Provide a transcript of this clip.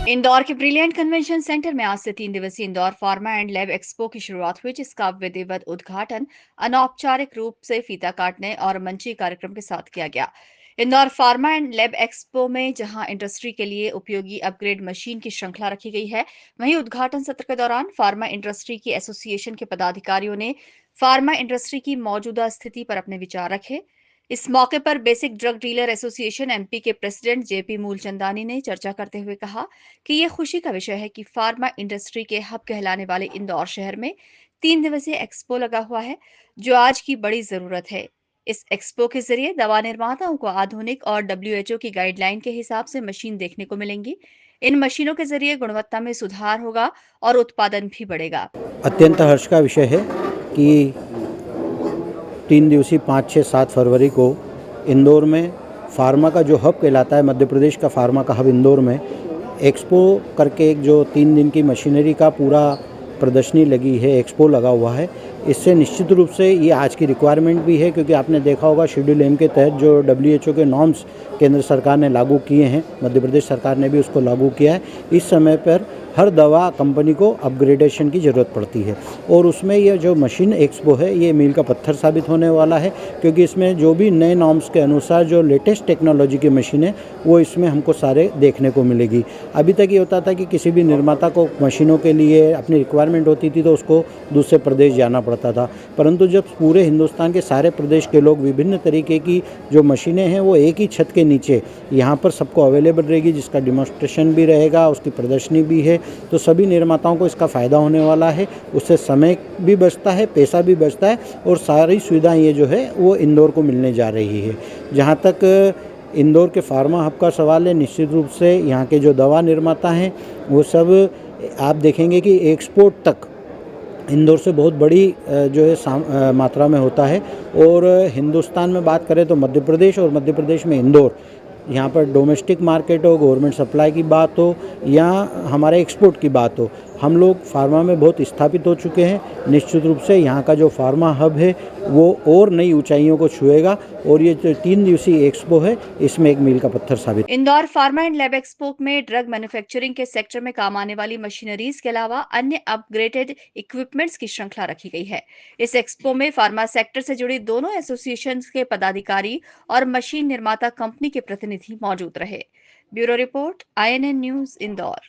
इंदौर के brilliant convention centre में आज से 3 दिवसीय Indore pharma and lab expo की शुरुआत हुई, जिसका विधिवत उद्घाटन अनौपचारिक रूप से फीता काटने और मंची कार्यक्रम के साथ किया गया। Indore pharma and lab expo में जहां इंडस्ट्री के लिए उपयोगी अपग्रेड मशीन की श्रृंखला रखी गई है, वहीं उद्घाटन सत्र के दौरान फार्मा इंडस्ट्री की एसोसिएशन के पदाधिकारियों ने फार्मा इंडस्ट्री की मौजूदा स्थिति पर अपने विचार रखे। इस मौके पर basic drug dealer association MP के प्रेसिडेंट जेपी मूलचंदानी ने चर्चा करते हुए कहा कि ये खुशी का विषय है कि फार्मा इंडस्ट्री के हब कहलाने वाले इंदौर शहर में 3 दिवसीय एक्सपो लगा हुआ है, जो आज की बड़ी जरूरत है। इस एक्सपो के जरिए दवा निर्माताओं को आधुनिक और डब्ल्यूएचओ की गाइडलाइन के हिसाब से मशीन देखने को मिलेंगी। इन मशीनों के जरिए गुणवत्ता में सुधार होगा और उत्पादन भी बढ़ेगा। अत्यंत हर्ष का विषय है कि 3 दिवसीय 5, 6, 7 फरवरी को इंदौर में फार्मा का जो हब कहलाता है, मध्य प्रदेश का फार्मा का हब इंदौर में एक्सपो करके एक जो 3 दिन की मशीनरी का पूरा प्रदर्शनी लगी है, एक्सपो लगा हुआ है। इससे निश्चित रूप से ये आज की रिक्वायरमेंट भी है, क्योंकि आपने देखा होगा शेड्यूल एम के तहत जो डब्ल्यूएचओ के नॉर्म्स केंद्र सरकार ने लागू किए हैं, मध्य प्रदेश सरकार ने भी उसको लागू किया है। इस समय पर हर दवा कंपनी को अपग्रेडेशन की ज़रूरत पड़ती है और उसमें ये जो मशीन एक्सपो है ये मील का पत्थर साबित होने वाला है, क्योंकि इसमें जो भी नए नॉर्म्स के अनुसार जो लेटेस्ट टेक्नोलॉजी की मशीन है वो इसमें हमको सारे देखने को मिलेगी। अभी तक ये होता था कि किसी भी निर्माता को मशीनों के लिए अपनी रिक्वायरमेंट होती थी तो उसको दूसरे प्रदेश जाना पड़ता था, परंतु जब पूरे हिंदुस्तान के सारे प्रदेश के लोग विभिन्न तरीके की जो मशीनें हैं वो एक ही छत के नीचे यहाँ पर सबको अवेलेबल रहेगी, जिसका डिमॉन्स्ट्रेशन भी रहेगा, उसकी प्रदर्शनी भी है, तो सभी निर्माताओं को इसका फ़ायदा होने वाला है। उससे समय भी बचता है, पैसा भी बचता है और सारी सुविधाएं ये जो है वो इंदौर को मिलने जा रही है। जहाँ तक इंदौर के फार्मा हब का सवाल है, निश्चित रूप से यहाँ के जो दवा निर्माता हैं वो सब आप देखेंगे कि एक्सपोर्ट तक इंदौर से बहुत बड़ी जो है मात्रा में होता है। और हिंदुस्तान में बात करें तो मध्य प्रदेश और मध्य प्रदेश में इंदौर, यहाँ पर डोमेस्टिक मार्केट हो, गवर्नमेंट सप्लाई की बात हो या हमारे एक्सपोर्ट की बात हो, हम लोग फार्मा में बहुत स्थापित हो चुके हैं। निश्चित रूप से यहाँ का जो फार्मा हब है वो और नई ऊंचाइयों को छुएगा और ये जो 3 दिवसीय एक्सपो है इसमें एक मील का पत्थर साबित। Indore pharma and lab expo में ड्रग मैन्युफैक्चरिंग के सेक्टर में काम आने वाली मशीनरीज के अलावा अन्य अपग्रेडेड इक्विपमेंट्स की श्रृंखला रखी गई है। इस एक्सपो में फार्मा सेक्टर से जुड़ी दोनों एसोसिएशन के पदाधिकारी और मशीन निर्माता कंपनी के प्रतिनिधि मौजूद रहे। Bureau report, INN news, Indore.